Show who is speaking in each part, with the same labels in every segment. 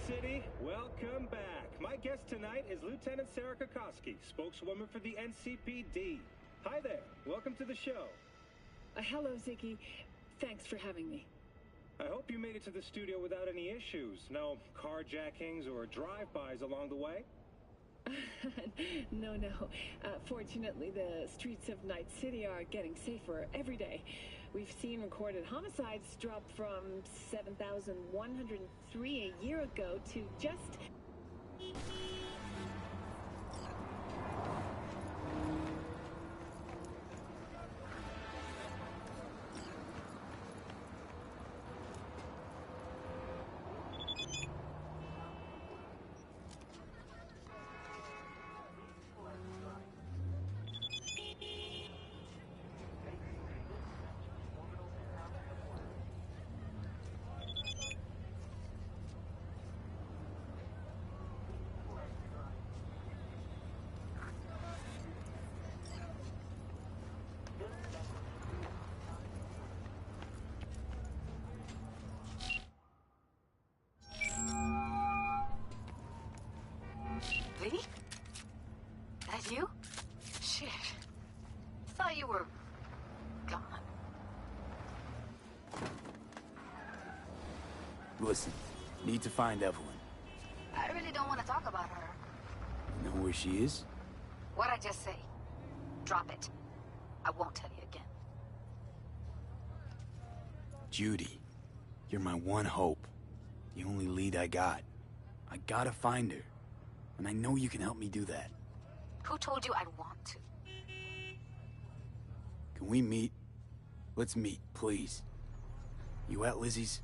Speaker 1: City, welcome back. My guest tonight is Lieutenant Sarah Kokoski, spokeswoman for the NCPD. Hi there, welcome to the show.
Speaker 2: Hello, Ziggy. Thanks for having me.
Speaker 1: I hope you made it to the studio without any issues. No carjackings or drive-bys along the way?
Speaker 2: No. Fortunately, the streets of Night City are getting safer every day. We've seen recorded homicides drop from 7,103 a year ago to just...
Speaker 3: V? That you? Shit. Thought you were... gone.
Speaker 4: Listen, need to find Evelyn.
Speaker 3: I really don't want to talk about her.
Speaker 4: You know where she is?
Speaker 3: What'd I just say? Drop it. I won't tell you again.
Speaker 4: Judy, you're my one hope. The only lead I got. I gotta find her. And I know you can help me do that.
Speaker 3: Who told you I'd want to?
Speaker 4: Can we meet? Let's meet, please. You at Lizzie's?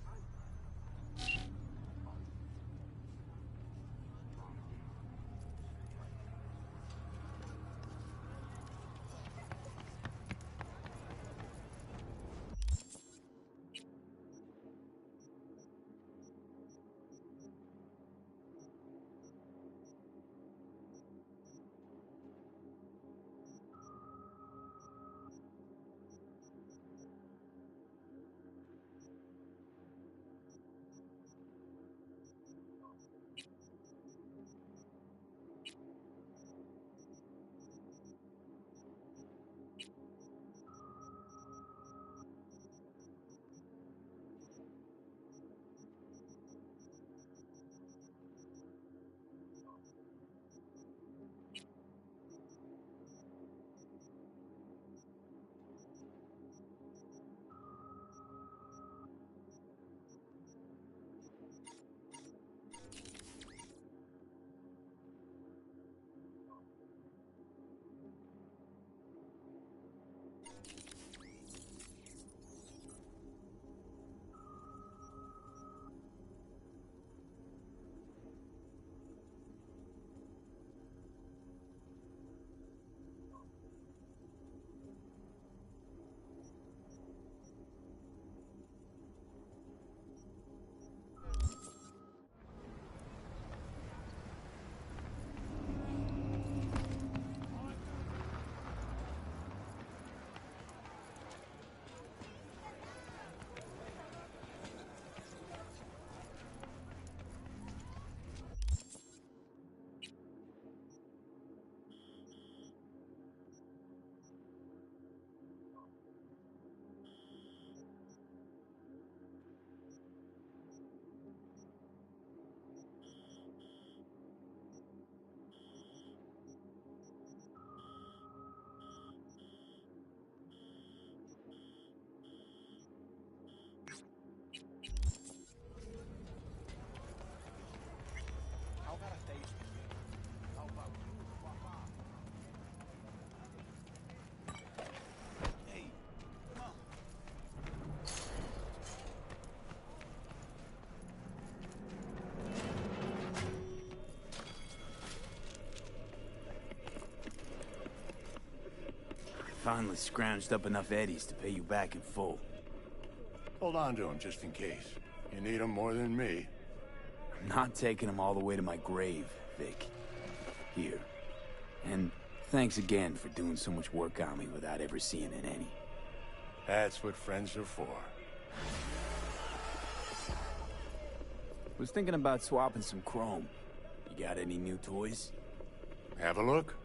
Speaker 4: Finally scrounged up enough eddies to pay you back in full.
Speaker 5: Hold on to them just in case. You need them more than me.
Speaker 4: I'm not taking them all the way to my grave, Vic. Here. And thanks again for doing so much work on me without ever seeing in any.
Speaker 5: That's what friends are for.
Speaker 4: Was thinking about swapping some chrome. You got any new toys?
Speaker 5: Have a look.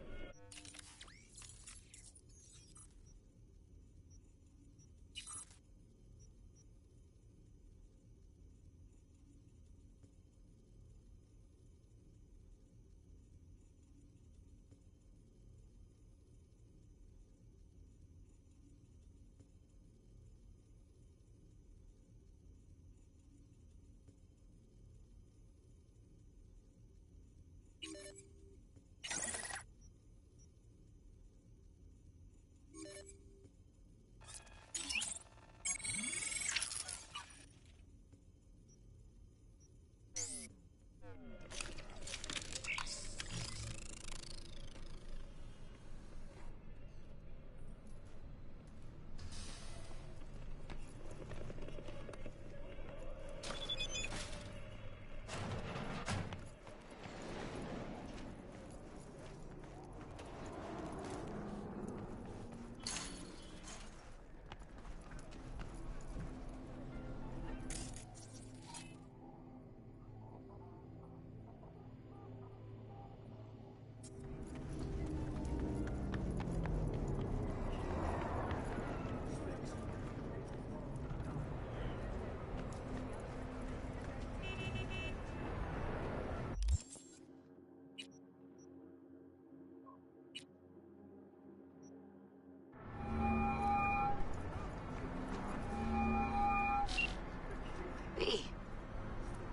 Speaker 3: B,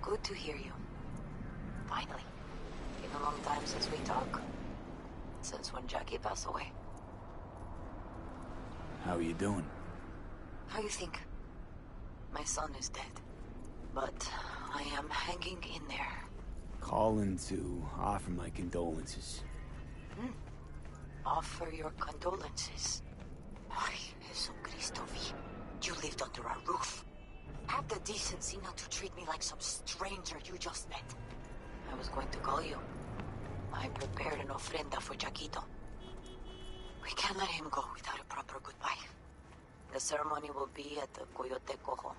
Speaker 3: good to hear you. Finally. Been a long time since we talked. Since when Jackie passed away.
Speaker 4: How are you doing?
Speaker 3: How you think? My son is dead. But I am hanging in there.
Speaker 4: Calling to offer my condolences.
Speaker 3: Offer your condolences. Ay, Jesucristo, V. You lived under our roof. Have the decency not to treat me like some stranger you just met. I was going to call you. I prepared an ofrenda for Jaquito. We can't let him go without a proper goodbye. The ceremony will be at the Coyote Cojo.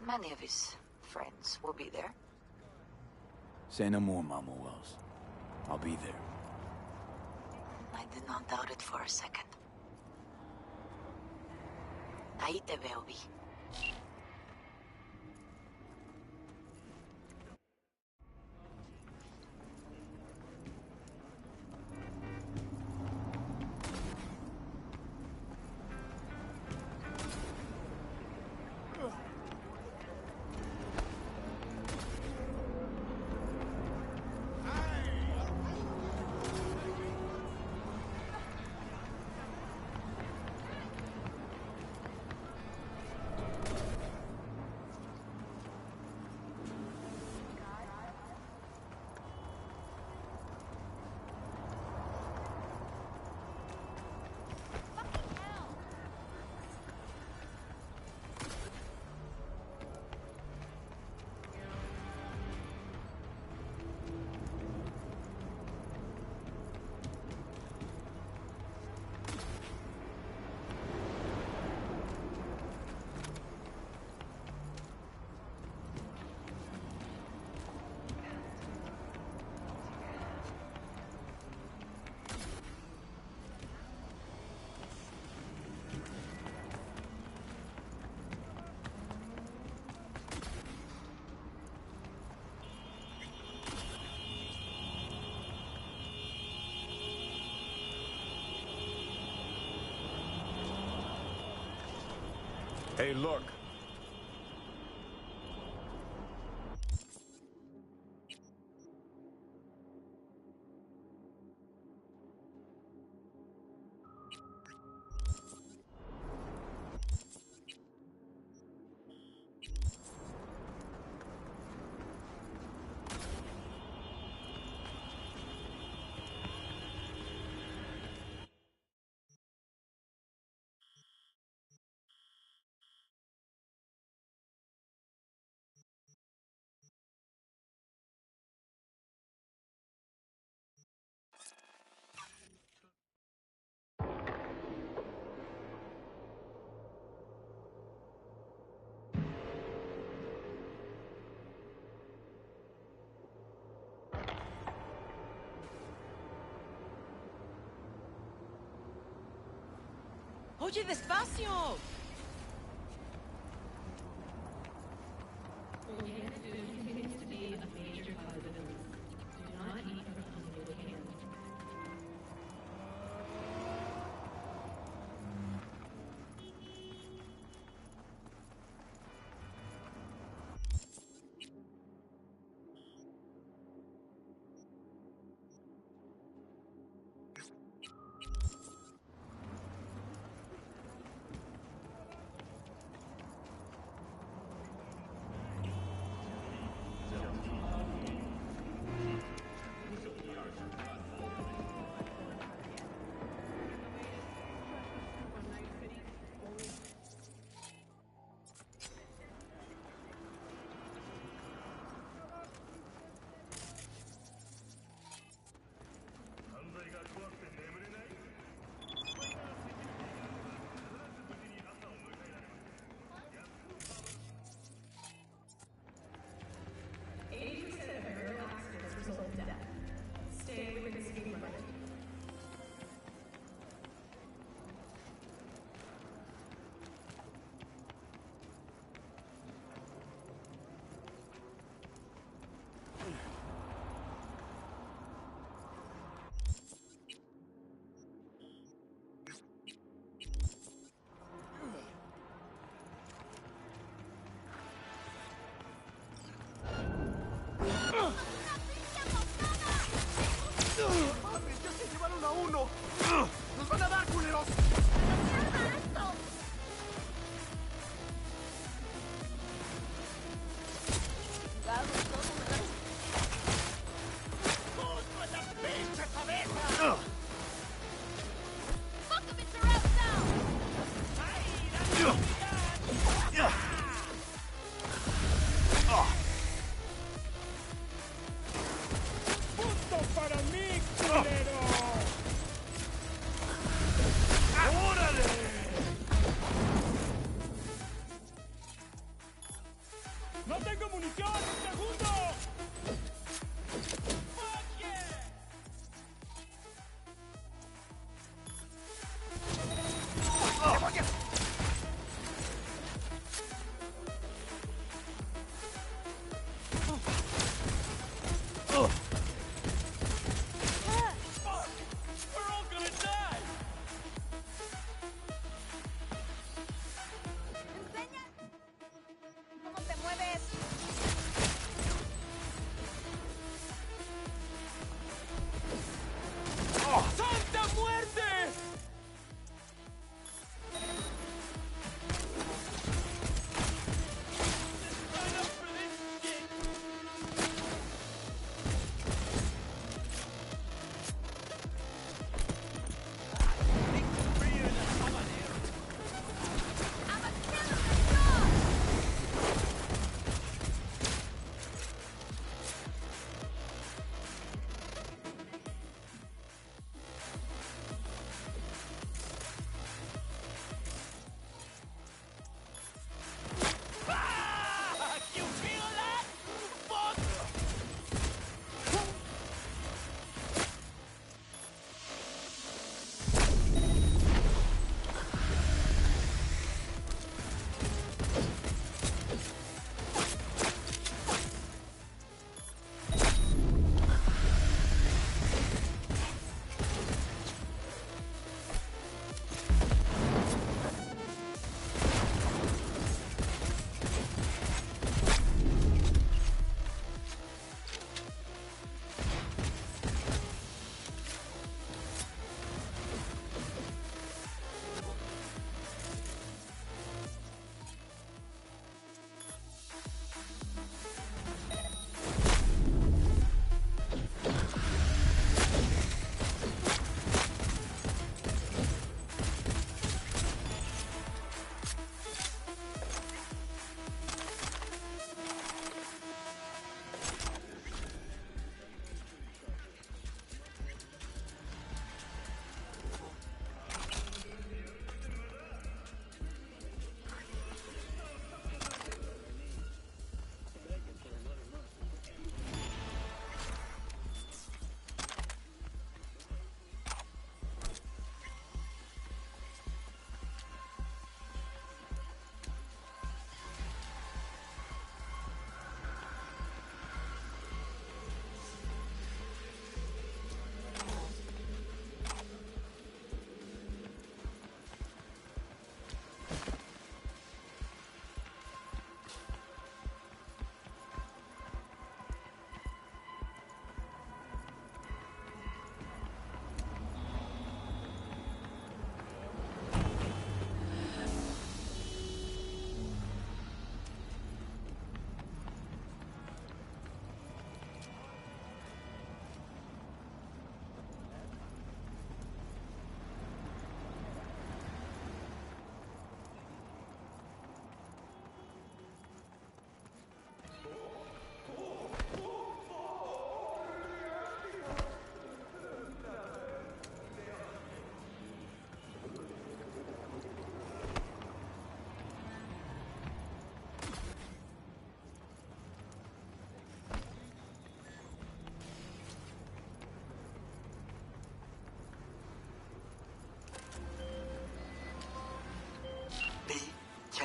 Speaker 3: Many of his friends will be there.
Speaker 4: Say no more, Mama Wells. I'll be there.
Speaker 3: I did not doubt it for a second. Ahí te veo, Vi.
Speaker 5: Hey, look.
Speaker 6: Oye, despacio.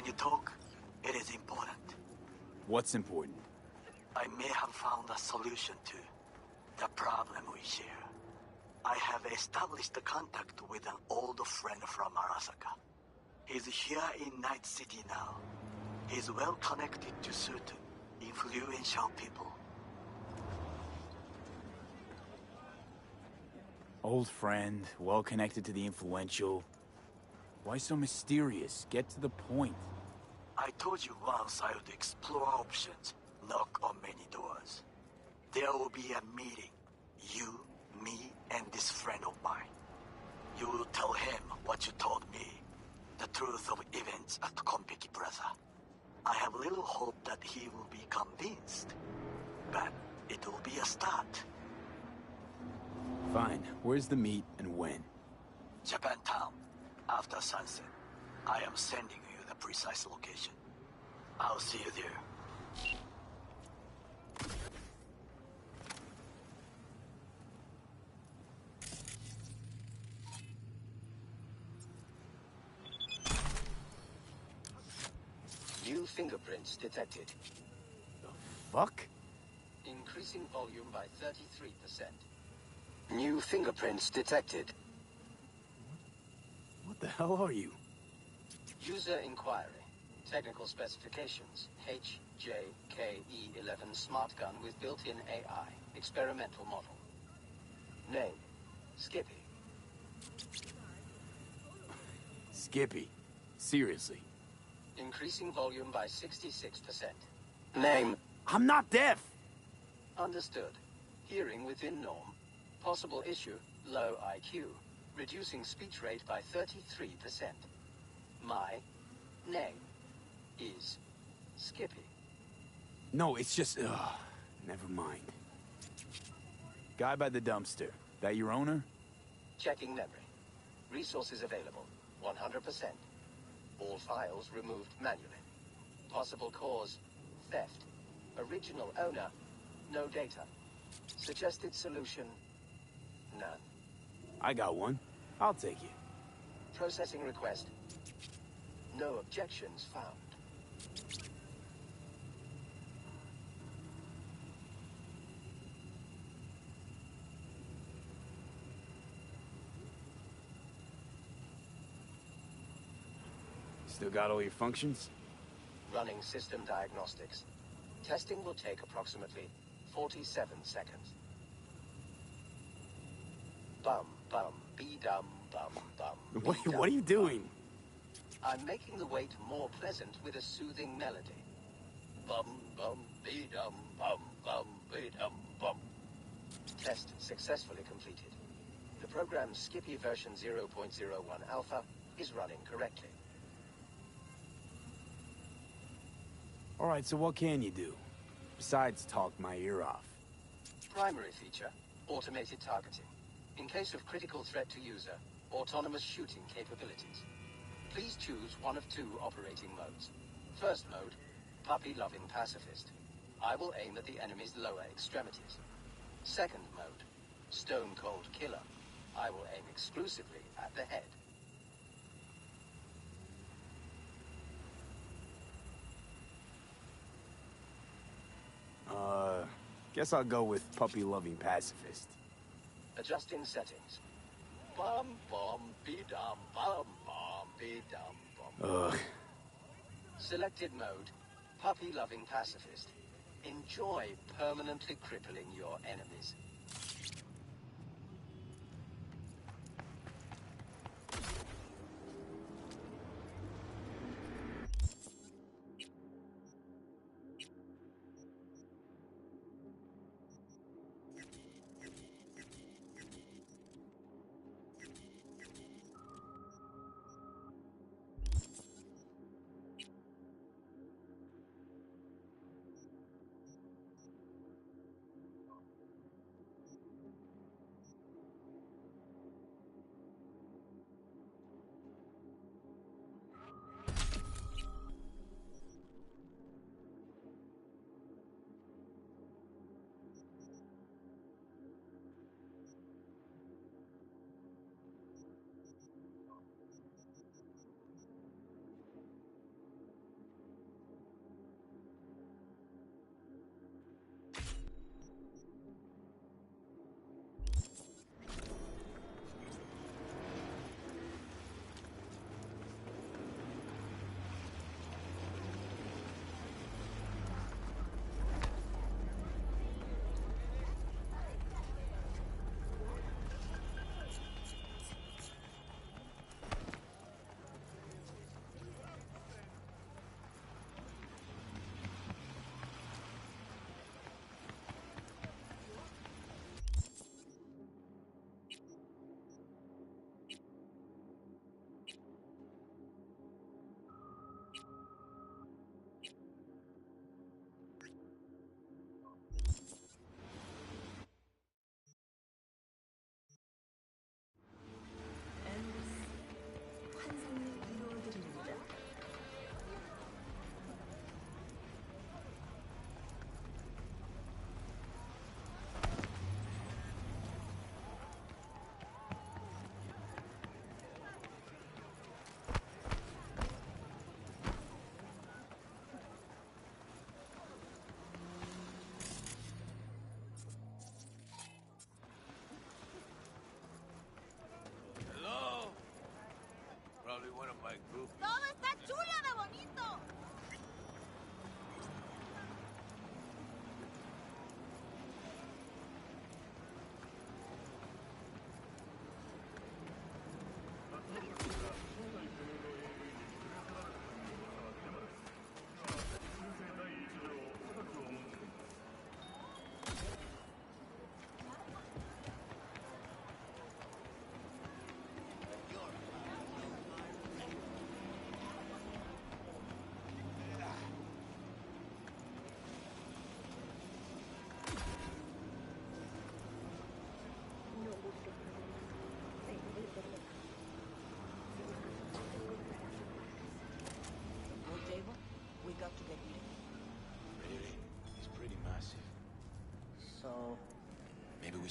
Speaker 6: Can you talk? It is important.
Speaker 4: What's important?
Speaker 6: I may have found a solution to the problem we share. I have established a contact with an old friend from Arasaka. He's here in Night City now. He's well connected to certain influential people.
Speaker 4: Old friend, well connected to the influential. Why so mysterious? Get to the point.
Speaker 6: I told you once I would explore options, knock on many doors. There will be a meeting. You, me, and this friend of mine. You will tell him what you told me. The truth of events at Konpeki Plaza. I have little hope that he will be convinced. But it will be a start.
Speaker 4: Fine. Where's the meet and when?
Speaker 6: Japantown. After sunset. I am sending you the precise location. I'll see you there.
Speaker 7: New fingerprints detected.
Speaker 4: Fuck?
Speaker 7: Increasing volume by 33%. New fingerprints detected.
Speaker 4: What the hell are you?
Speaker 7: User inquiry. Technical specifications. HJKE11 smart gun with built-in AI. Experimental model. Name. Skippy.
Speaker 4: Skippy. Seriously.
Speaker 7: Increasing volume by 66%. Name.
Speaker 4: I'm not deaf!
Speaker 7: Understood. Hearing within norm. Possible issue, low IQ. Reducing speech rate by 33%. My name is Skippy.
Speaker 4: No, it's just... never mind. Guy by the dumpster. That your owner?
Speaker 7: Checking memory. Resources available. 100%. All files removed manually. Possible cause, theft. Original owner, no data. Suggested solution, none.
Speaker 4: I got one. I'll take it.
Speaker 7: Processing request. No objections found.
Speaker 4: Still got all your functions?
Speaker 7: Running system diagnostics. Testing will take approximately 47 seconds. Bum, bum, be-dum, bum, bum.
Speaker 4: What are you doing?
Speaker 7: I'm making the wait more pleasant with a soothing melody. Bum, bum, be-dum, bum, bum, be-dum, bum. Test successfully completed. The program's Skippy version 0.01 alpha is running correctly.
Speaker 4: Alright, so what can you do? Besides talk my ear off.
Speaker 7: Primary feature, automated targeting. In case of critical threat to user, autonomous shooting capabilities. Please choose one of two operating modes. First mode, puppy-loving pacifist. I will aim at the enemy's lower extremities. Second mode, stone-cold killer. I will aim exclusively at the head.
Speaker 4: Guess I'll go with puppy-loving pacifist.
Speaker 7: Adjusting settings. Bum, bum, be-dum, bum, bum, be-dum, bum.
Speaker 4: Ugh.
Speaker 7: Selected mode, puppy-loving pacifist. Enjoy permanently crippling your enemies.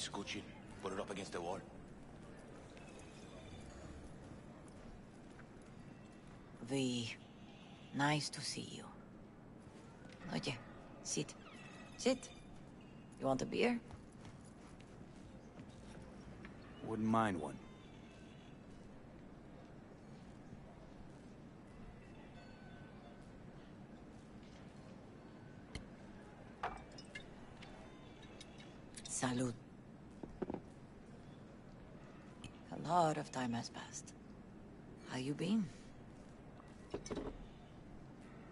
Speaker 8: scooch it, put it up against the wall.
Speaker 3: V, nice to see you. Oye, sit. Sit. You want a beer?
Speaker 4: Wouldn't mind one.
Speaker 3: Salud. A lot of time has passed. How you been?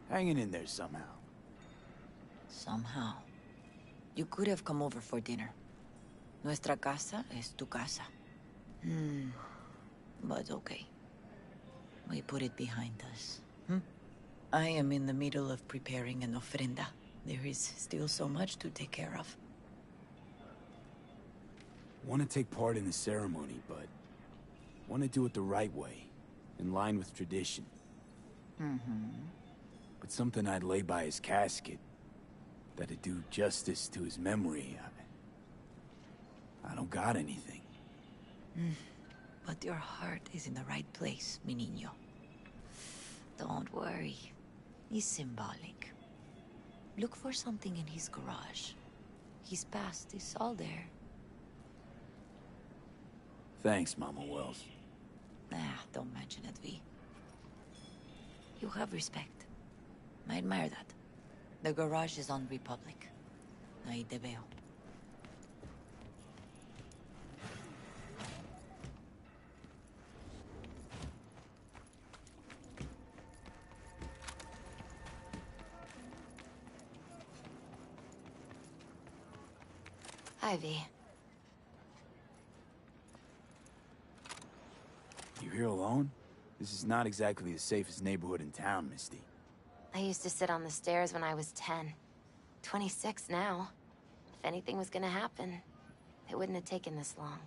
Speaker 4: Hanging in there somehow.
Speaker 3: Somehow. You could have come over for dinner. Nuestra casa es tu casa. But okay. We put it behind us. I am in the middle of preparing an ofrenda. There is still so much to take care of.
Speaker 4: Want to take part in the ceremony, but want to do it the right way, in line with tradition. But something I'd lay by his casket, that'd do justice to his memory, I don't got anything.
Speaker 3: But your heart is in the right place, mi niño. Don't worry. It's symbolic. Look for something in his garage. His past is all there.
Speaker 4: Thanks, Mama Wells.
Speaker 3: Don't mention it, V. You have respect. I admire that. The garage is on Republic. Ahí te veo. Hi, V.
Speaker 4: You here alone? This is not exactly the safest neighborhood in town, Misty.
Speaker 9: I used to sit on the stairs when I was 10. 26 now. If anything was gonna happen, it wouldn't have taken this long.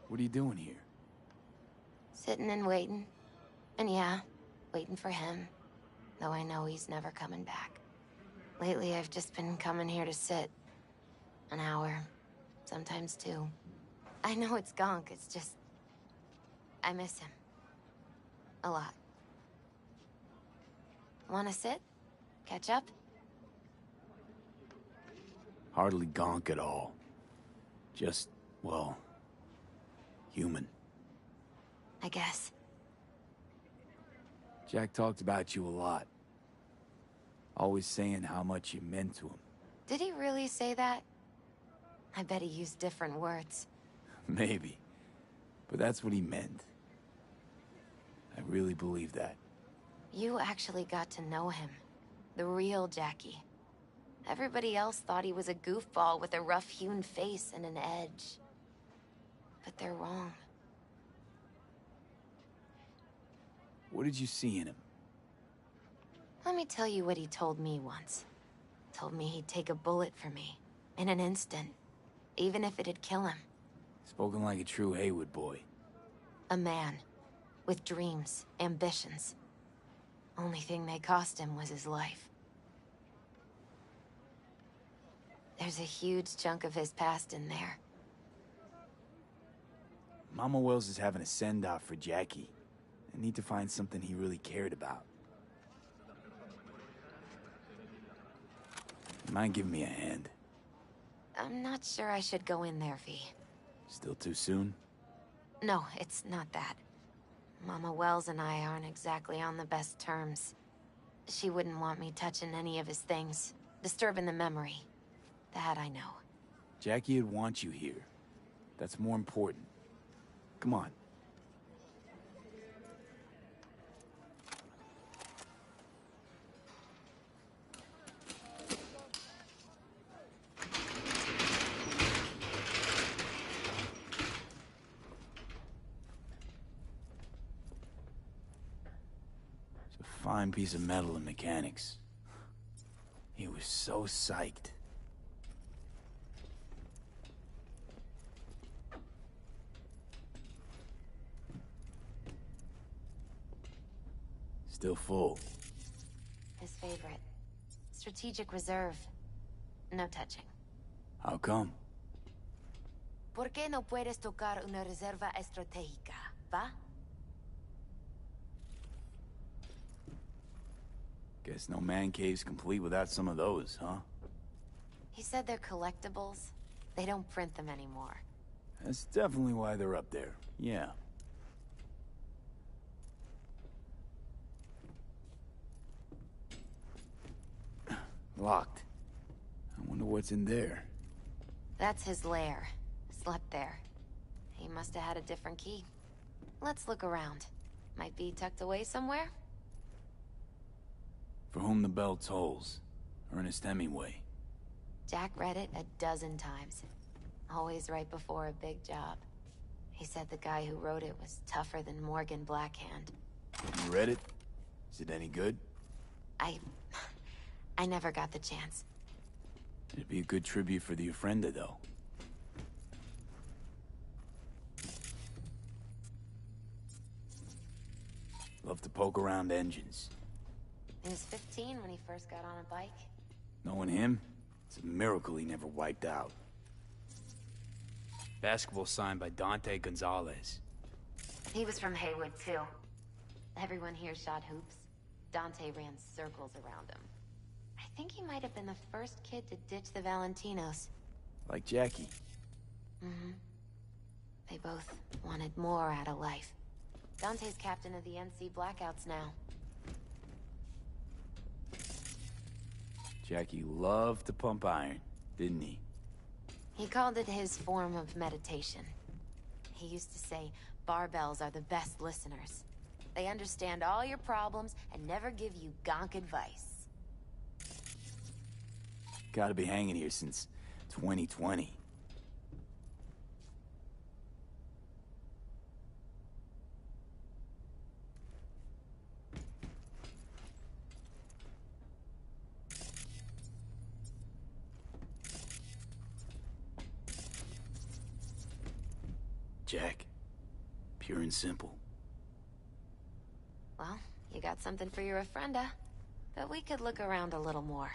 Speaker 4: What are you doing here?
Speaker 9: Sitting and waiting. And yeah, waiting for him. Though I know he's never coming back. Lately, I've just been coming here to sit. An hour. Sometimes 2. I know it's gunk, it's just... I miss him. A lot. Wanna sit? Catch up?
Speaker 4: Hardly gonk at all. Just, well, human.
Speaker 9: I guess.
Speaker 4: Jack talked about you a lot. Always saying how much you meant to him.
Speaker 9: Did he really say that? I bet he used different words.
Speaker 4: Maybe. But that's what he meant. I really believe that.
Speaker 9: You actually got to know him. The real Jackie. Everybody else thought he was a goofball with a rough-hewn face and an edge. But they're wrong.
Speaker 4: What did you see in him?
Speaker 9: Let me tell you what he told me once. Told me he'd take a bullet for me. In an instant. Even if it'd kill him.
Speaker 4: Spoken like a true Haywood boy.
Speaker 9: A man. With dreams, ambitions. Only thing they cost him was his life. There's a huge chunk of his past in there.
Speaker 4: Mama Wells is having a send-off for Jackie. I need to find something he really cared about. Mind giving me a hand?
Speaker 9: I'm not sure I should go in there, V.
Speaker 4: Still too soon?
Speaker 9: No, it's not that. Mama Wells and I aren't exactly on the best terms. She wouldn't want me touching any of his things, disturbing the memory. That I know.
Speaker 4: Jackie would want you here. That's more important. Come on. Fine piece of metal in mechanics. He was so psyched. Still full.
Speaker 9: His favorite. Strategic reserve. No touching.
Speaker 4: How come?
Speaker 9: ¿Por qué no puedes tocar una reserva estratégica, va?
Speaker 4: Guess no man cave's complete without some of those, huh?
Speaker 9: He said they're collectibles. They don't print them anymore.
Speaker 4: That's definitely why they're up there, yeah. Locked. I wonder what's in there.
Speaker 9: That's his lair. Slept there. He must have had a different key. Let's look around. Might be tucked away somewhere?
Speaker 4: For whom the bell tolls. Ernest Hemingway.
Speaker 9: Jack read it a dozen times. Always right before a big job. He said the guy who wrote it was tougher than Morgan Blackhand.
Speaker 4: You read it? Is it any good?
Speaker 9: I never got the chance.
Speaker 4: It'd be a good tribute for the Ofrenda, though. Love to poke around engines.
Speaker 9: He was 15 when he first got on a bike.
Speaker 4: Knowing him, it's a miracle he never wiped out. Basketball signed by Dante Gonzalez.
Speaker 9: He was from Haywood, too. Everyone here shot hoops. Dante ran circles around him. I think he might have been the first kid to ditch the Valentinos.
Speaker 4: Like Jackie.
Speaker 9: Mm-hmm. They both wanted more out of life. Dante's captain of the NC Blackouts now.
Speaker 4: Jackie loved to pump iron, didn't he?
Speaker 9: He called it his form of meditation. He used to say, barbells are the best listeners. They understand all your problems and never give you gonk advice.
Speaker 4: Gotta be hanging here since 2020. Jack. Pure and simple.
Speaker 9: Well, you got something for your Ofrenda. But we could look around a little more.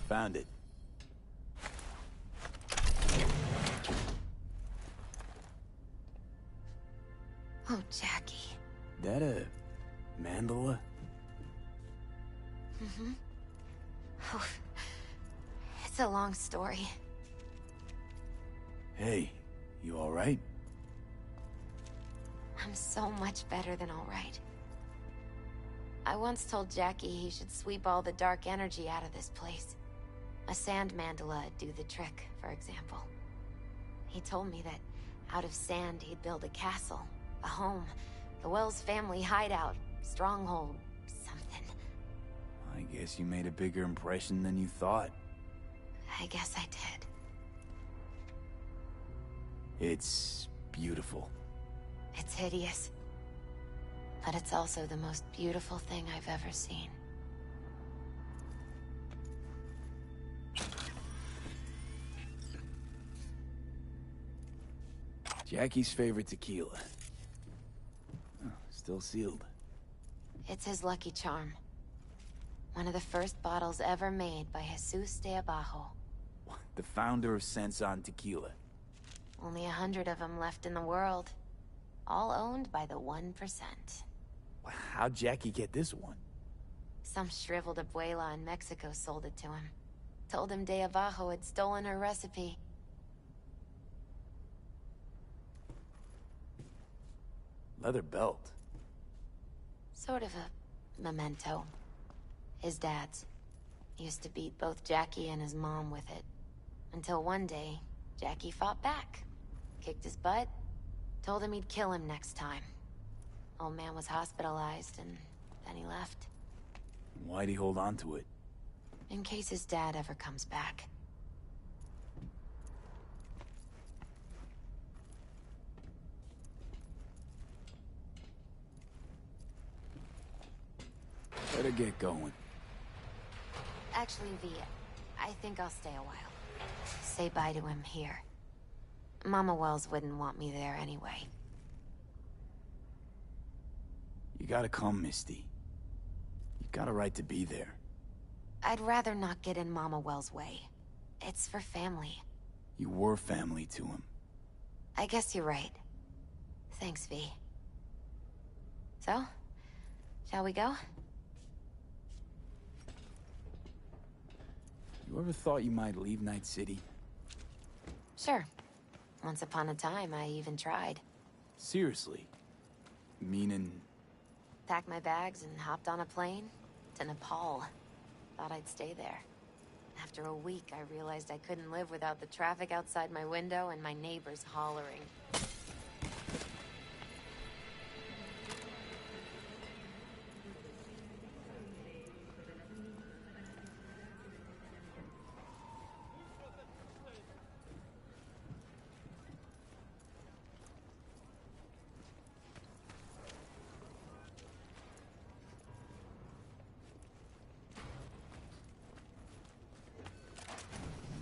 Speaker 4: Found it.
Speaker 9: Oh, Jackie.
Speaker 4: That a mandala?
Speaker 9: Mm-hmm. Oh, it's a long story.
Speaker 4: Hey, you all right?
Speaker 9: I'm so much better than all right. I once told Jackie he should sweep all the dark energy out of this place. A sand mandala'd do the trick, for example. He told me that out of sand he'd build a castle, a home, the Wells family hideout, stronghold, something.
Speaker 4: I guess you made a bigger impression than you thought.
Speaker 9: I guess I did.
Speaker 4: It's beautiful.
Speaker 9: It's hideous. But it's also the most beautiful thing I've ever seen.
Speaker 4: Jackie's favorite tequila. Oh, still sealed.
Speaker 9: It's his lucky charm. One of the first bottles ever made by Jesus de Abajo.
Speaker 4: The founder of Sensan Tequila.
Speaker 9: Only 100 of them left in the world. All owned by the 1%.
Speaker 4: How'd Jackie get this one?
Speaker 9: Some shriveled abuela in Mexico sold it to him. Told him de Abajo had stolen her recipe.
Speaker 4: Leather belt.
Speaker 9: Sort of a memento. His dad's. Used to beat both Jackie and his mom with it. Until one day, Jackie fought back. Kicked his butt. Told him he'd kill him next time. Old man was hospitalized, and then he left.
Speaker 4: Why'd he hold on to it?
Speaker 9: In case his dad ever comes back.
Speaker 4: Better get going.
Speaker 9: Actually, V, I think I'll stay a while. Say bye to him here. Mama Wells wouldn't want me there anyway.
Speaker 4: You gotta come, Misty. You got a right to be there.
Speaker 9: I'd rather not get in Mama Wells' way. It's for family.
Speaker 4: You were family to him.
Speaker 9: I guess you're right. Thanks, V. So, shall we go?
Speaker 4: You ever thought you might leave Night City?
Speaker 9: Sure. Once upon a time, I even tried.
Speaker 4: Seriously? Meaning...
Speaker 9: Packed my bags and hopped on a plane to Nepal. Thought I'd stay there. After a week, I realized I couldn't live without the traffic outside my window and my neighbors hollering.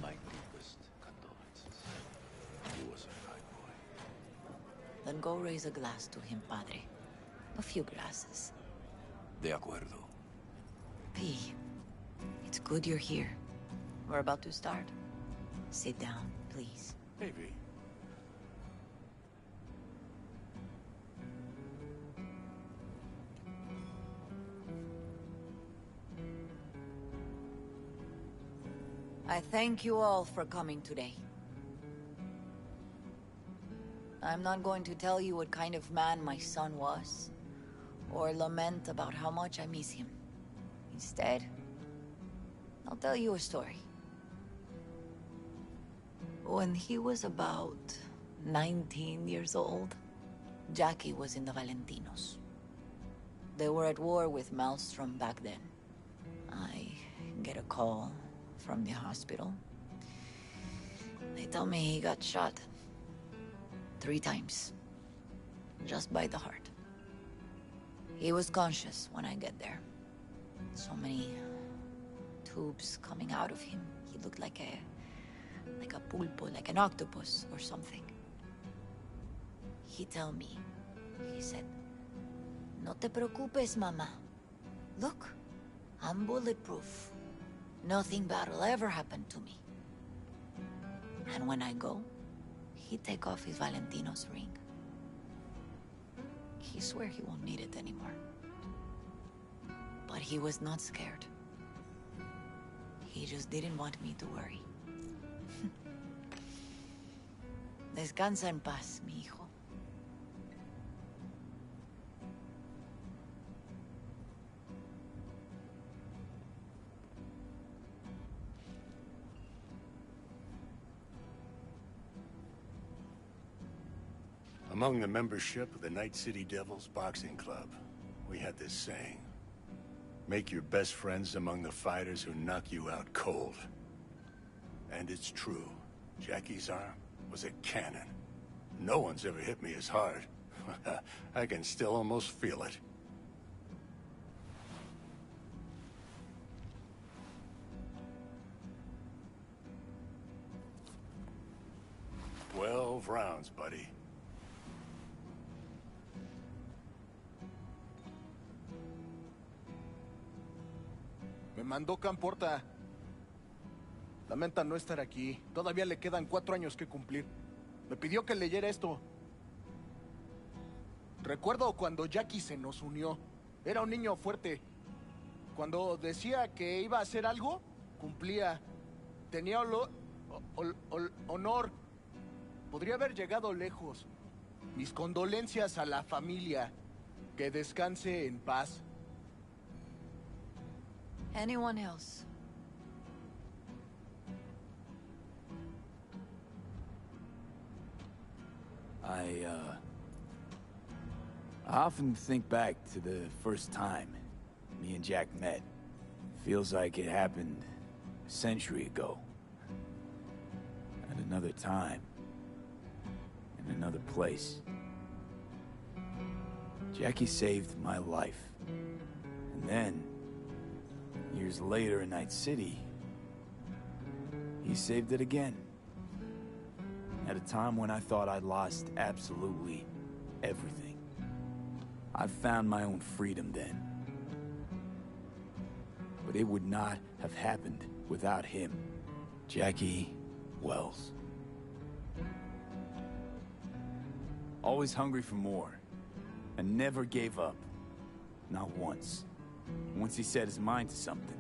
Speaker 8: My deepest condolences. He was a fine boy.
Speaker 3: Then go raise a glass to him, Padre. A few glasses.
Speaker 8: De acuerdo.
Speaker 3: P, it's good you're here. We're about to start. Sit down, please.
Speaker 5: Hey, V.
Speaker 3: I thank you all for coming today. I'm not going to tell you what kind of man my son was, or lament about how much I miss him. Instead, I'll tell you a story. When he was about 19 years old, Jackie was in the Valentinos. They were at war with Maelstrom back then. I get a call from the hospital. They tell me he got shot 3 times, just by the heart. He was conscious when I get there. So many tubes coming out of him. He looked like a pulpo, like an octopus or something. He tell me, he said, "No te preocupes, mama. Look, I'm bulletproof. Nothing bad will ever happen to me." And when I go, he take off his Valentino's ring. He swear he won't need it anymore. But he was not scared. He just didn't want me to worry. Descansa en paz, mi hijo.
Speaker 5: Among the membership of the Night City Devils Boxing Club, we had this saying. Make your best friends among the fighters who knock you out cold. And it's true. Jackie's arm was a cannon. No one's ever hit me as hard. I can still almost feel it. "12 rounds, buddy."
Speaker 10: Me mandó Camporta. Lamenta no estar aquí. Todavía le quedan 4 años que cumplir. Me pidió que leyera esto. Recuerdo cuando Jackie se nos unió. Era un niño fuerte. Cuando decía que iba a hacer algo, cumplía. Tenía honor. Podría haber llegado lejos. Mis condolencias a la familia. Que descanse en paz.
Speaker 11: Anyone else?
Speaker 4: I often think back to the first time me and Jack met. Feels like it happened a century ago. At another time. In another place. Jackie saved my life. And then, years later in Night City, he saved it again. At a time when I thought I'd lost absolutely everything. I found my own freedom then. But it would not have happened without him. Jackie Wells. Always hungry for more. And never gave up. Not once. Once he set his mind to something,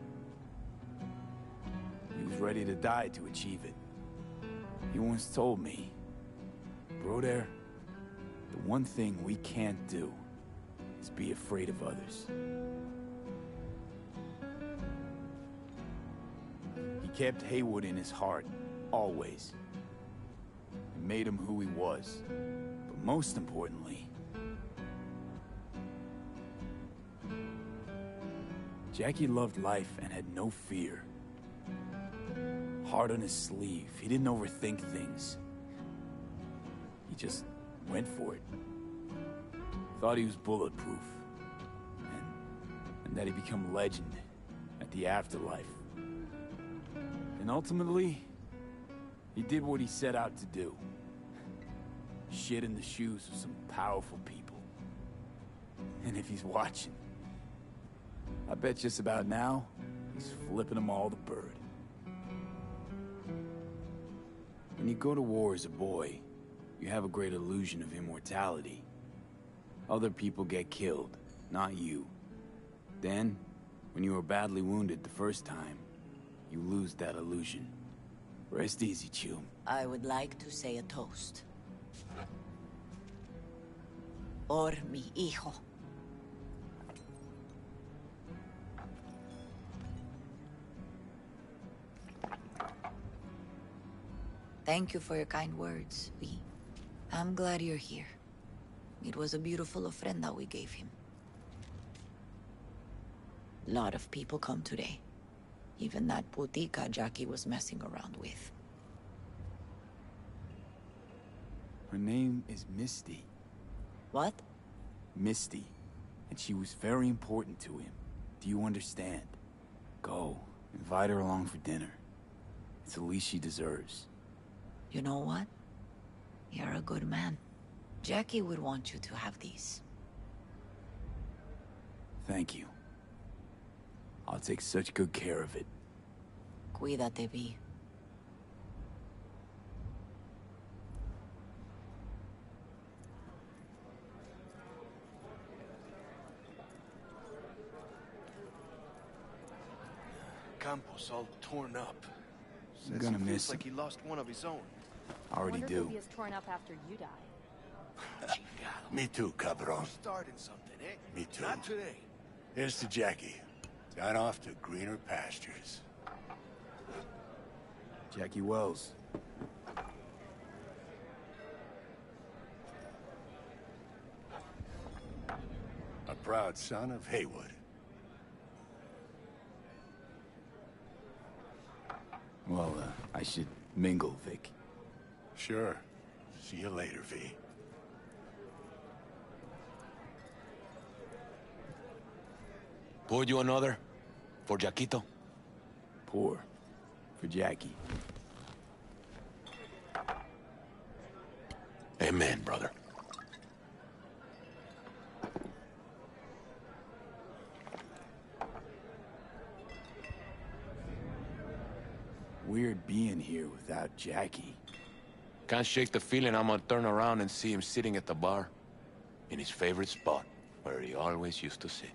Speaker 4: he was ready to die to achieve it. He once told me, Broder, the one thing we can't do is be afraid of others. He kept Haywood in his heart, always. And made him who he was. But most importantly, Jackie loved life and had no fear. Heart on his sleeve. He didn't overthink things. He just went for it. Thought he was bulletproof. And that he'd become legend at the afterlife. And ultimately, he did what he set out to do. Shit in the shoes of some powerful people. And if he's watching, I bet just about now, he's flipping them all the bird. When you go to war as a boy, you have a great illusion of immortality. Other people get killed, not you. Then, when you were badly wounded the first time, you lose that illusion. Rest easy, Choom.
Speaker 3: I would like to say a toast. Por mi hijo.
Speaker 11: Thank you for your kind words, V. I'm glad you're here. It was a beautiful ofrenda we gave him. Lot of people come today. Even that putica Jackie was messing around with.
Speaker 4: Her name is Misty.
Speaker 3: What?
Speaker 4: Misty. And she was very important to him. Do you understand? Go. Invite her along for dinner. It's the least she deserves.
Speaker 11: You know what? You're a good man. Jackie would want you to have these.
Speaker 4: Thank you. I'll take such good care of it.
Speaker 11: Cuídate, V.
Speaker 8: Campos all torn up.
Speaker 4: I'm gonna
Speaker 8: he
Speaker 4: miss
Speaker 8: feels
Speaker 4: him.
Speaker 8: like he lost one of his own.
Speaker 4: Already
Speaker 12: Wonder
Speaker 4: do.
Speaker 12: if he is torn up after you die.
Speaker 5: Me too, cabron.
Speaker 8: Starting something, eh?
Speaker 5: Me too.
Speaker 8: Not today.
Speaker 5: Here's to Jackie. Gone off to greener pastures.
Speaker 4: Jackie Wells.
Speaker 5: A proud son of Haywood.
Speaker 4: Well, I should mingle, Vic.
Speaker 5: Sure. See you later, V.
Speaker 13: Pour you another? For Jaquito?
Speaker 4: Pour. For Jackie.
Speaker 13: Amen, brother.
Speaker 4: Weird being here without Jackie.
Speaker 13: Can't shake the feeling I'm gonna turn around and see him sitting at the bar. In his favorite spot, where he always used to sit.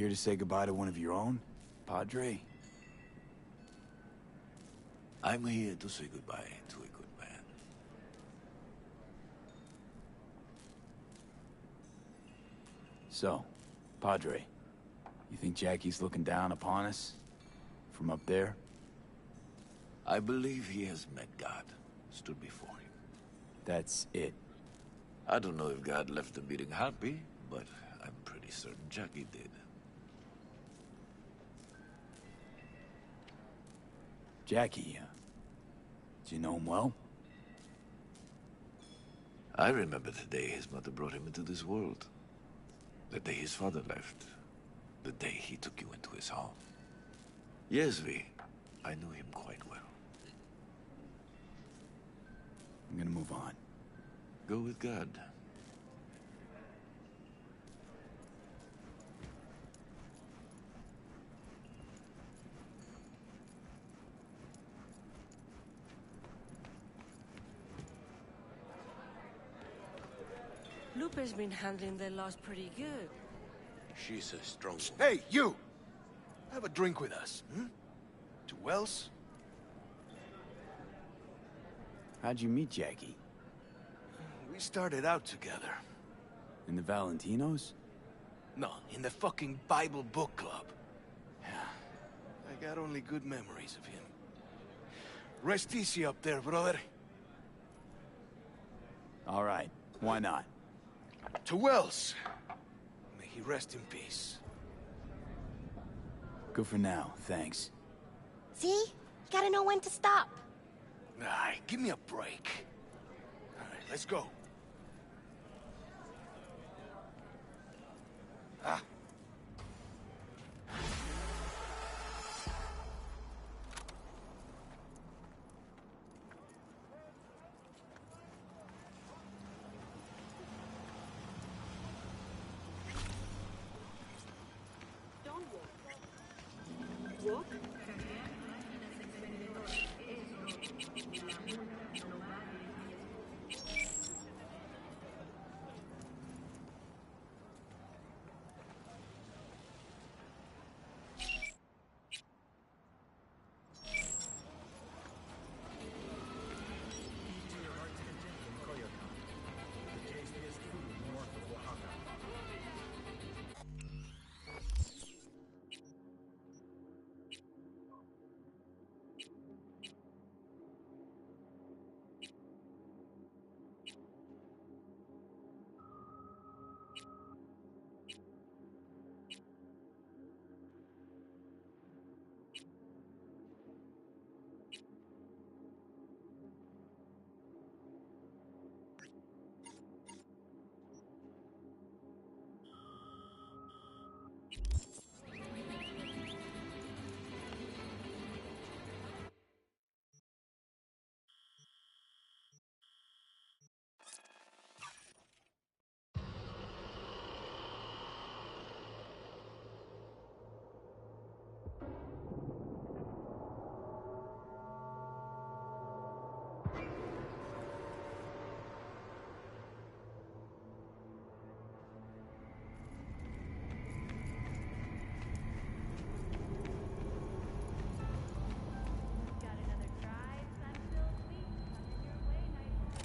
Speaker 4: here to say goodbye to one of your own, Padre?
Speaker 8: I'm here to say goodbye to a good man.
Speaker 4: So, Padre, you think Jackie's looking down upon us? From up there?
Speaker 8: I believe he has met God, stood before him.
Speaker 4: That's it.
Speaker 8: I don't know if God left the meeting happy, but I'm pretty certain Jackie did.
Speaker 4: Jackie, do you know him well?
Speaker 8: I remember the day his mother brought him into this world. The day his father left. The day he took you into his home. Yes, V. I knew him quite well.
Speaker 4: I'm gonna move on.
Speaker 8: Go with God.
Speaker 14: Lupe's been handling the loss pretty good.
Speaker 8: She's a strong woman.
Speaker 10: Hey, you! Have a drink with us, hmm? To Wells?
Speaker 4: How'd you meet Jackie?
Speaker 10: We started out together.
Speaker 4: In the Valentinos?
Speaker 10: No, in the fucking Bible book club. I got only good memories of him. Rest easy up there, brother.
Speaker 4: All right, why not?
Speaker 10: To Wells. May he rest in peace.
Speaker 4: Good for now, thanks.
Speaker 9: See? You gotta know when to stop.
Speaker 10: Nah, give me a break. All right, let's go. Ah.
Speaker 2: Walk?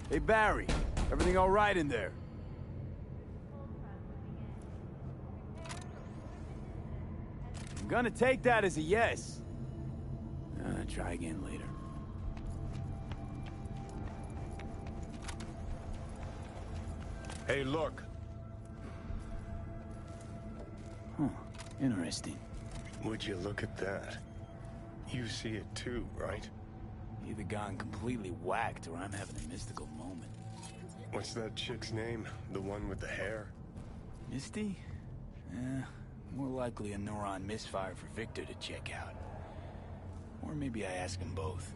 Speaker 4: Hey, Barry. Everything all right in there? I'm gonna take that as a yes. Try again later.
Speaker 5: Hey, look.
Speaker 4: Huh. Interesting.
Speaker 5: Would you look at that? You see it too, right?
Speaker 4: Either gone completely whacked or I'm having a mystical moment.
Speaker 5: What's that chick's name? The one with the hair?
Speaker 4: Misty? More likely a neuron misfire for Victor to check out. Or maybe I ask him both.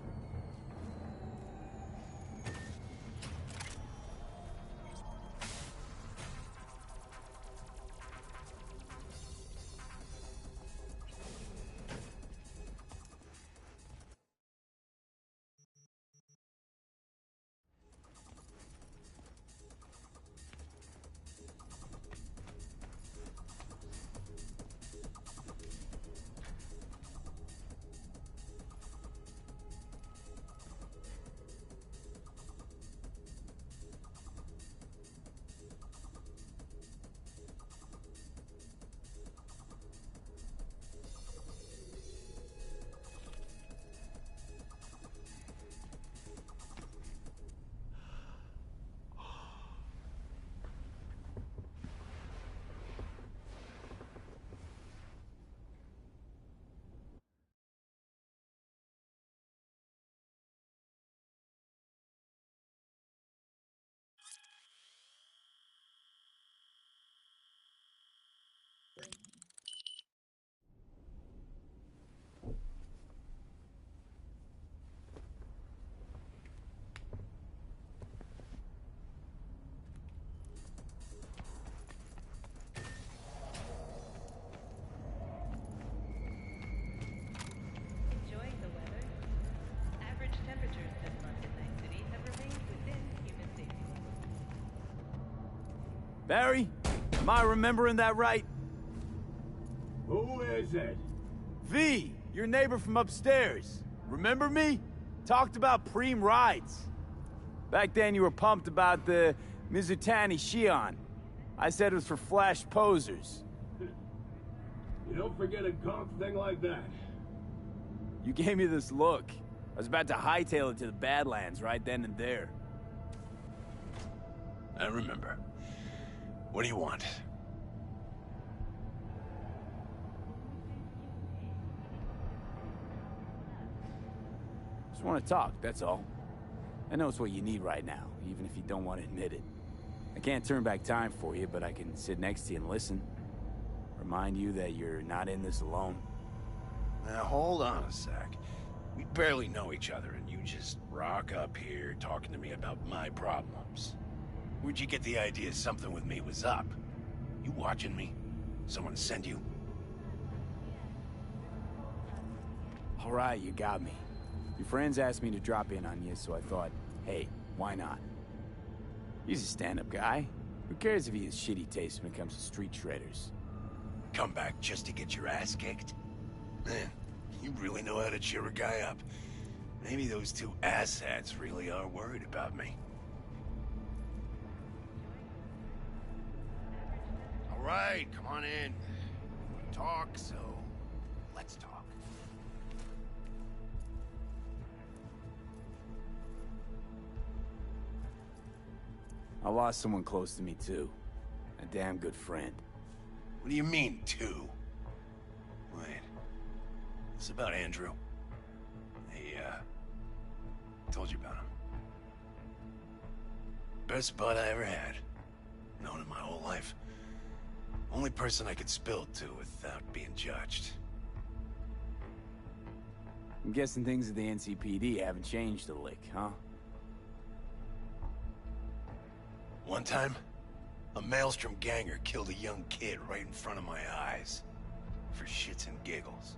Speaker 4: Barry? Am I remembering that right?
Speaker 15: Who is it?
Speaker 4: V, your neighbor from upstairs. Remember me? Talked about Preem rides. Back then you were pumped about the Mizutani Shion. I said it was for flash posers.
Speaker 15: You don't forget a conk thing like that.
Speaker 4: You gave me this look. I was about to hightail it to the Badlands right then and there.
Speaker 5: I remember. What do you want?
Speaker 4: Just want to talk, that's all. I know it's what you need right now, even if you don't want to admit it. I can't turn back time for you, but I can sit next to you and listen. Remind you that you're not in this alone.
Speaker 5: Now, hold on a sec. We barely know each other, and you just rock up here talking to me about my problems. Where'd you get the idea something with me was up? You watching me? Someone send you?
Speaker 4: All right, you got me. Your friends asked me to drop in on you, so I thought, hey, why not? He's a stand-up guy. Who cares if he has shitty taste when it comes to street shredders?
Speaker 5: Come back just to get your ass kicked? Man, you really know how to cheer a guy up. Maybe those two asshats really are worried about me. All right, come on in. We talk, so let's talk.
Speaker 4: I lost someone close to me, too. A damn good friend.
Speaker 5: What do you mean, two? Wait. It's about Andrew. Told you about him. Best bud I ever had. Known him my whole life. Only person I could spill to without being judged.
Speaker 4: I'm guessing things at the NCPD haven't changed a lick, huh?
Speaker 5: One time, a Maelstrom ganger killed a young kid right in front of my eyes. For shits and giggles.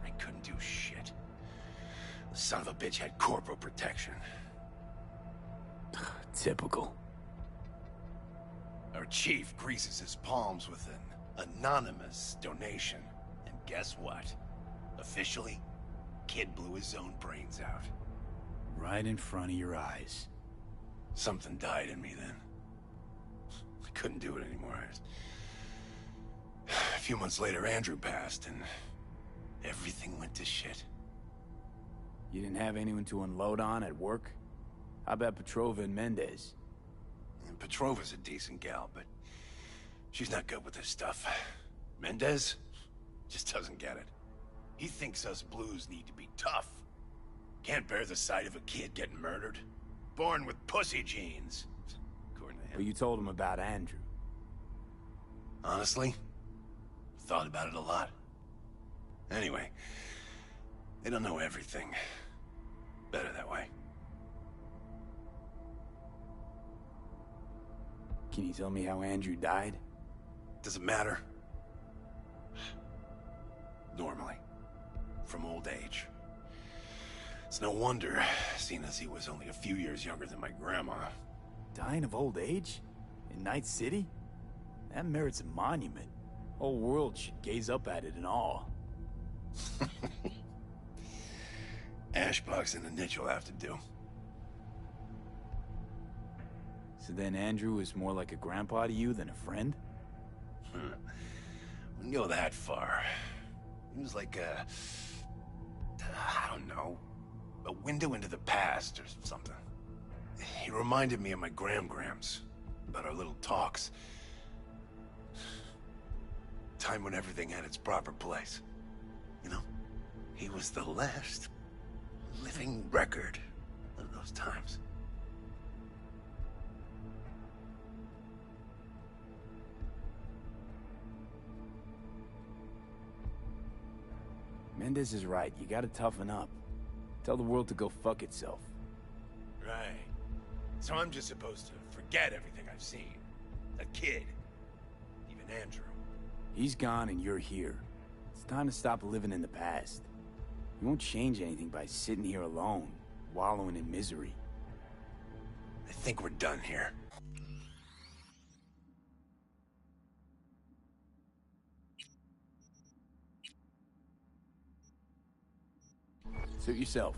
Speaker 5: I couldn't do shit. The son of a bitch had corporal protection.
Speaker 4: Typical.
Speaker 5: Our chief greases his palms with an anonymous donation. And guess what? Officially, kid blew his own brains out.
Speaker 4: Right in front of your eyes.
Speaker 5: Something died in me then. I couldn't do it anymore. A few months later, Andrew passed, and everything went to shit.
Speaker 4: You didn't have anyone to unload on at work? How about Petrova and Mendez?
Speaker 5: And Petrova's a decent gal, but she's not good with this stuff. Mendez just doesn't get it. He thinks us blues need to be tough. Can't bear the sight of a kid getting murdered. Born with pussy genes. According to him.
Speaker 4: But you told him about Andrew.
Speaker 5: Honestly, thought about it a lot. Anyway, they don't know everything. Better that way.
Speaker 4: Can you tell me how Andrew died?
Speaker 5: Does it matter? Normally. From old age. It's no wonder, seeing as he was only a few years younger than my grandma.
Speaker 4: Dying of old age? In Night City? That merits a monument. Whole world should gaze up at it in awe.
Speaker 5: Ashbox and a niche will have to do.
Speaker 4: So then Andrew is more like a grandpa to you than a friend?
Speaker 5: Wouldn't go that far. He was like a... I don't know. A window into the past or something. He reminded me of my Grams, about our little talks. Time when everything had its proper place. You know? He was the last living record of those times.
Speaker 4: Mendez is right. You gotta toughen up. Tell the world to go fuck itself.
Speaker 5: Right. So I'm just supposed to forget everything I've seen. That kid. Even Andrew.
Speaker 4: He's gone and you're here. It's time to stop living in the past. You won't change anything by sitting here alone, wallowing in misery.
Speaker 5: I think we're done here.
Speaker 4: Suit yourself.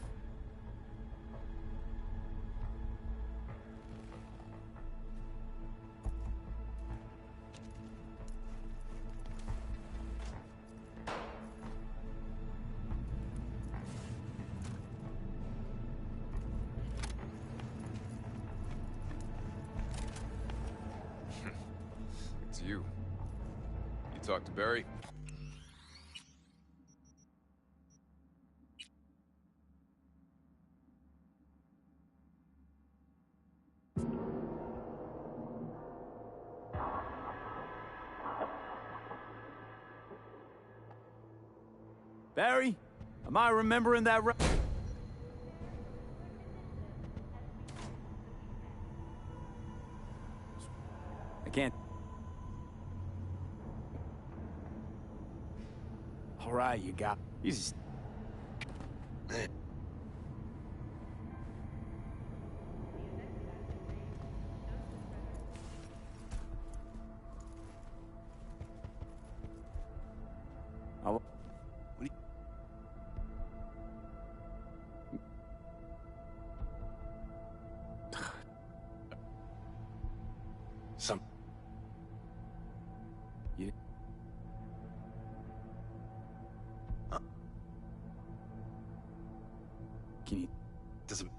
Speaker 16: It's you. You talked to Barry?
Speaker 4: Barry? Am I remembering that right? I can't... Alright, you got... He's... I'll...
Speaker 8: Some...
Speaker 4: You... Can you...
Speaker 8: Doesn't...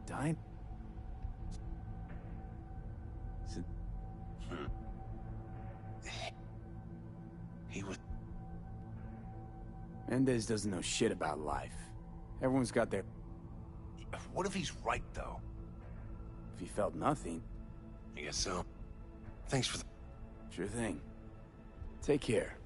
Speaker 4: Dine?
Speaker 8: He was...
Speaker 4: Mendez doesn't know shit about life. Everyone's got their...
Speaker 8: What if he's right, though?
Speaker 4: If he felt nothing...
Speaker 8: I guess so. Thanks for the...
Speaker 4: Sure thing. Take care.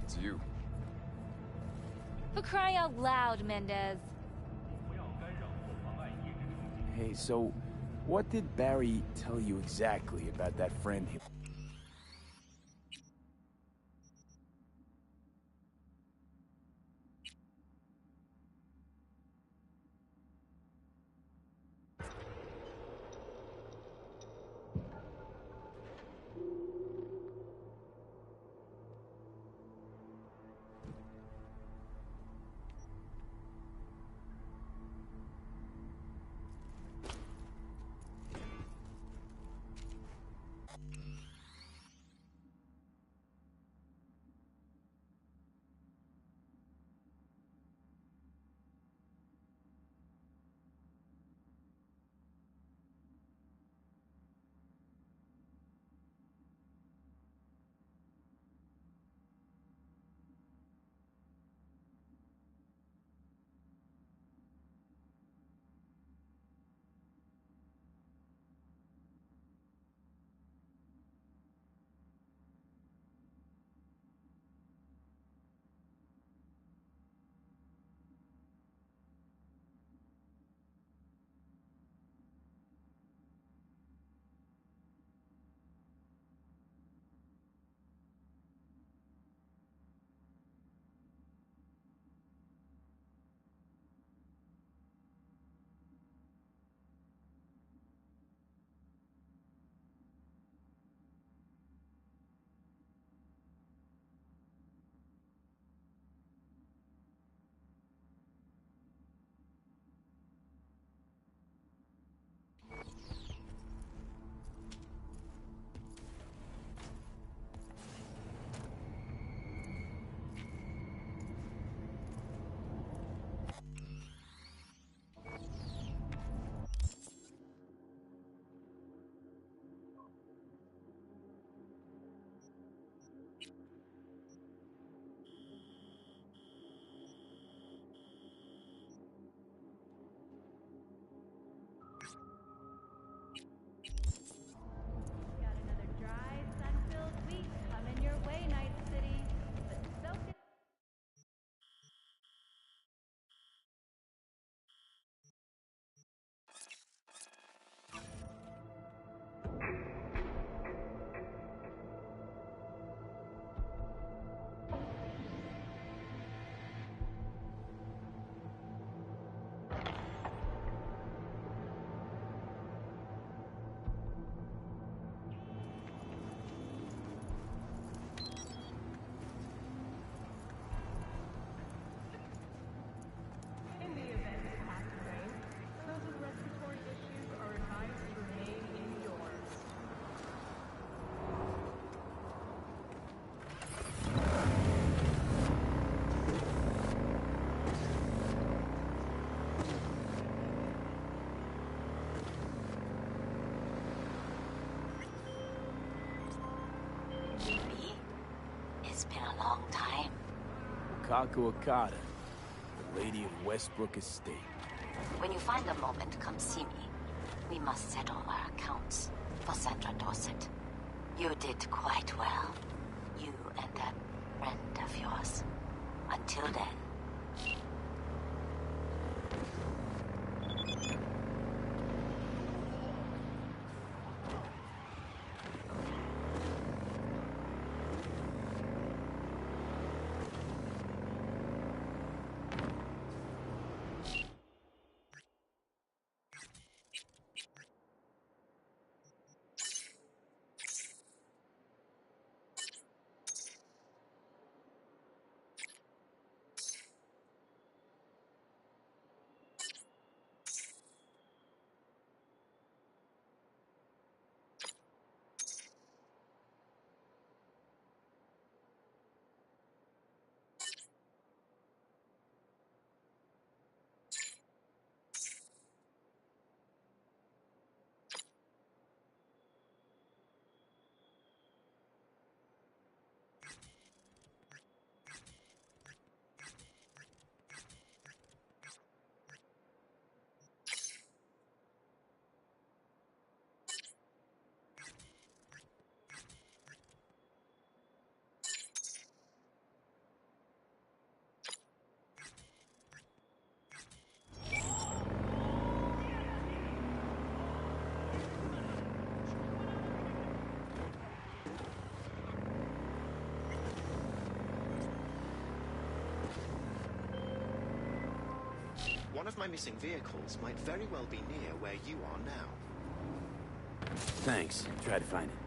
Speaker 16: It's you.
Speaker 17: For crying out loud, Mendez.
Speaker 4: Hey, so... What did Barry tell you exactly about that friend he... Kaku Okada, the Lady of Westbrook Estate.
Speaker 3: When you find a moment, come see me. We must settle our accounts for Sandra Dorset. You did quite well. You and that friend of yours. Until then.
Speaker 18: One of my missing vehicles might very well be near where you are now.
Speaker 4: Thanks. Try to find it.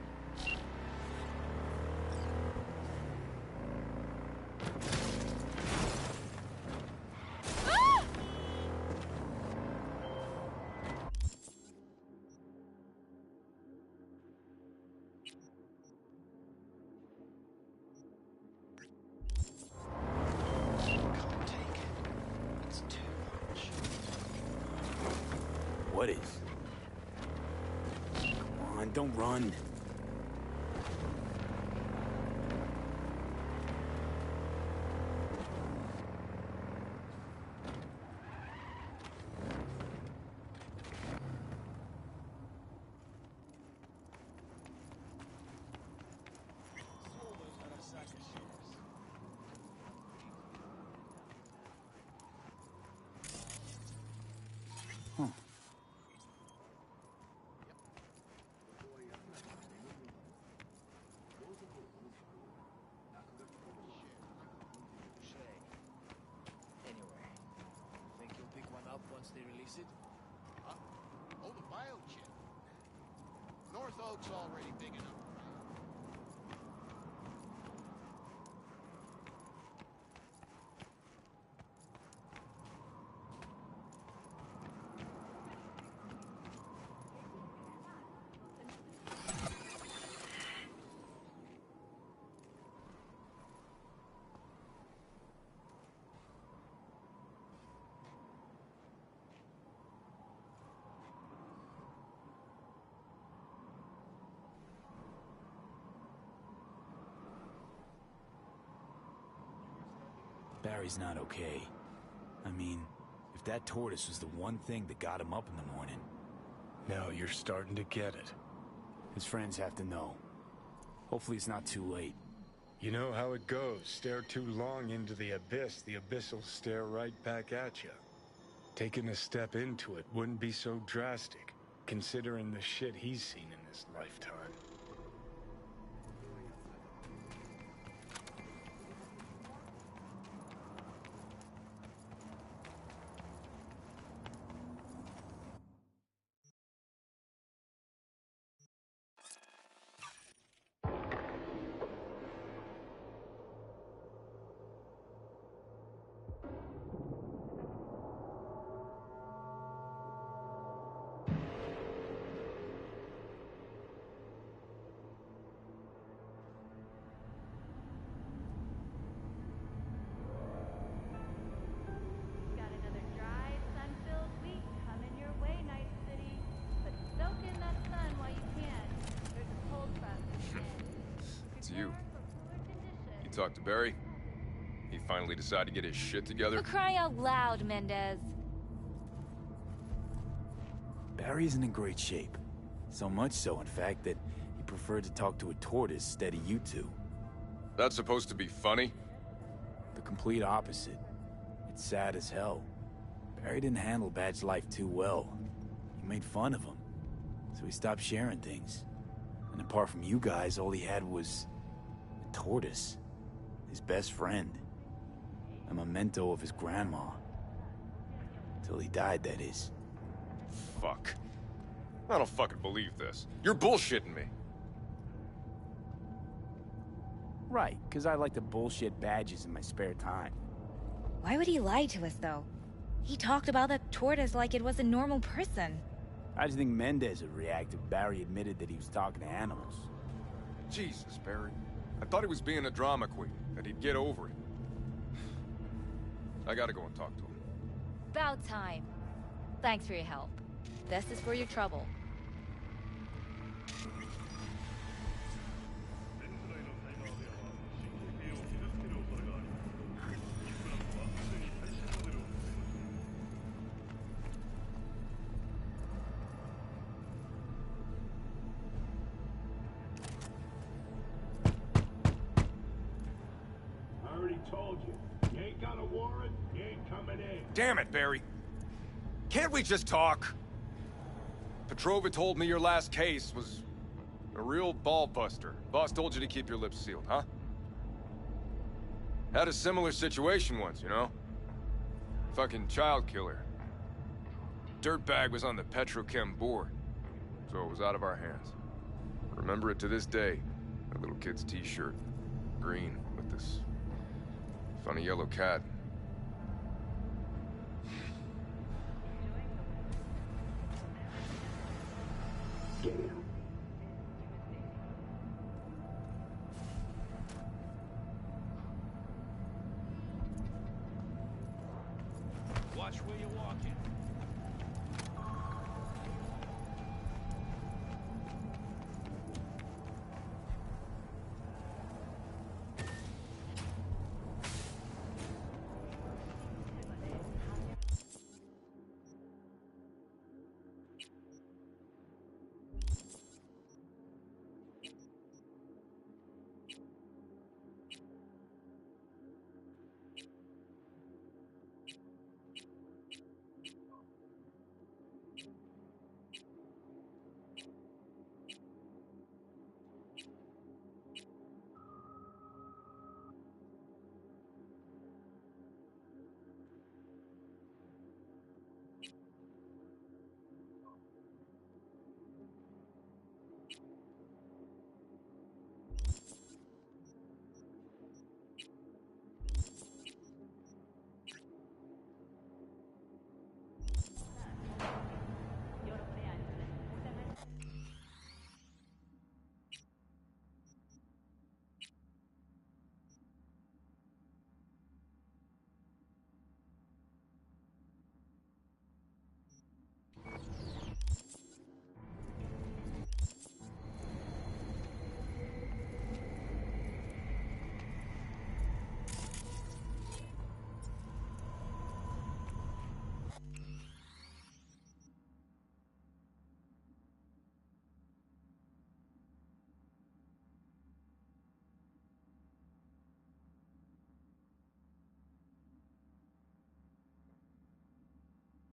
Speaker 4: What is? Come on, don't run.
Speaker 10: Once they release it?
Speaker 19: Huh? Oh, the biochip. North Oak's already big enough.
Speaker 4: Barry's not okay. I mean, if that tortoise was the one thing that got him up in the morning...
Speaker 5: Now you're starting to get it.
Speaker 4: His friends have to know. Hopefully it's not too late.
Speaker 5: You know how it goes. Stare too long into the abyss will stare right back at you. Taking a step into it wouldn't be so drastic, considering the shit he's seen in his lifetime.
Speaker 16: You talked to Barry? He finally decide to get his shit together?
Speaker 17: For crying out loud, Mendez.
Speaker 4: Barry isn't in great shape. So much so, in fact, that he preferred to talk to a tortoise instead of you two.
Speaker 16: That's supposed to be funny?
Speaker 4: The complete opposite. It's sad as hell. Barry didn't handle Badge's life too well. You made fun of him, so he stopped sharing things. And apart from you guys, all he had was a tortoise. His best friend. A memento of his grandma. Till he died, that is.
Speaker 16: Fuck. I don't fucking believe this. You're bullshitting me.
Speaker 4: Right, because I like to bullshit Badges in my spare time.
Speaker 20: Why would he lie to us, though? He talked about the tortoise like it was a normal person.
Speaker 4: I just think Mendez would react if Barry admitted that he was talking to animals.
Speaker 16: Jesus, Barry. I thought he was being a drama queen, that he'd get over it. I gotta go and talk to him.
Speaker 17: About time. Thanks for your help. This is for your trouble.
Speaker 15: I already told you. You ain't got a warrant, you ain't coming in.
Speaker 16: Damn it, Barry. Can't we just talk? Petrova told me your last case was a real ball buster. Boss told you to keep your lips sealed, huh? Had a similar situation once, you know? Fucking child killer. Dirtbag was on the Petrochem board, so it was out of our hands. Remember it to this day. That little kid's t-shirt. Green, with this funny yellow cat.
Speaker 10: Watch where you're walking.